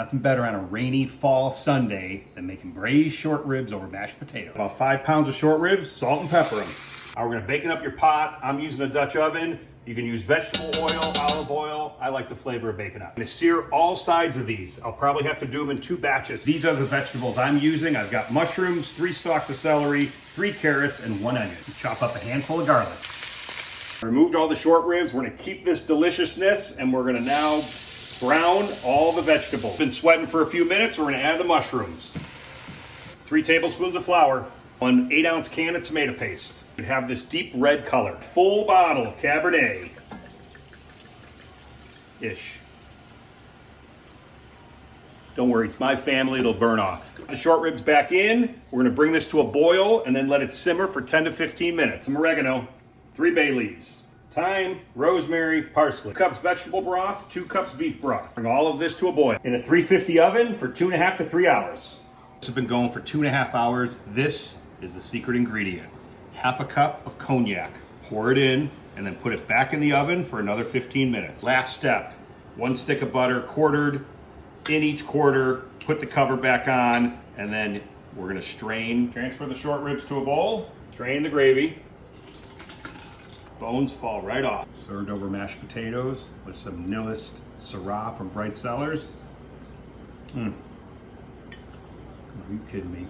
Nothing better on a rainy fall Sunday than making braised short ribs over mashed potatoes. About 5 pounds of short ribs, salt and pepper them. Now we're gonna bacon up your pot. I'm using a Dutch oven. You can use vegetable oil, olive oil. I like the flavor of bacon up. I'm gonna sear all sides of these. I'll probably have to do them in 2 batches. These are the vegetables I'm using. I've got mushrooms, 3 stalks of celery, 3 carrots, and 1 onion. Chop up a handful of garlic. Removed all the short ribs. We're gonna keep this deliciousness, and we're gonna now brown all the vegetables. Been sweating for a few minutes. We're gonna add the mushrooms. 3 tablespoons of flour, 1 8-ounce can of tomato paste. You have this deep red color. Full bottle of Cabernet. Ish. Don't worry, it's my family, it'll burn off. The short ribs back in. We're gonna bring this to a boil and then let it simmer for 10 to 15 minutes. Some oregano, 3 bay leaves. Thyme, rosemary, parsley. 2 cups vegetable broth, 2 cups beef broth. Bring all of this to a boil. In a 350 oven for 2.5 to 3 hours. This has been going for 2.5 hours. This is the secret ingredient. 1/2 cup of cognac. Pour it in and then put it back in the oven for another 15 minutes. Last step, 1 stick of butter quartered in each quarter. Put the cover back on and then we're gonna strain. Transfer the short ribs to a bowl. Strain the gravy. Bones fall right off. Served over mashed potatoes with some Nihilist Syrah from Bright Cellars. Are you kidding me?